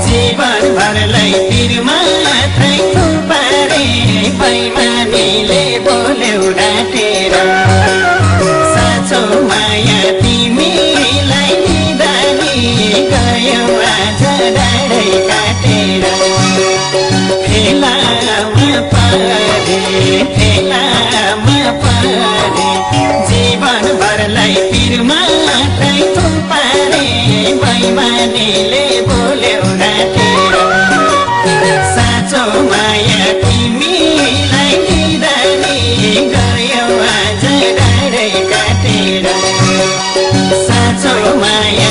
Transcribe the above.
जीवनभरलाई तिरमा मात्रै थुपारे बैमानीले बोल्यौ डाँटेर साँचो माया तिमीलाई निदानी गयौ आज डाँडै काटेर फेलामा परे जीवनभरलाई तिरमा मात्रै थुपारे बैमानीले बोल्यौ डाँटेर साँचो माया तिमीलाई निदानी गयौ आज डाँडै काटेर साँचो माया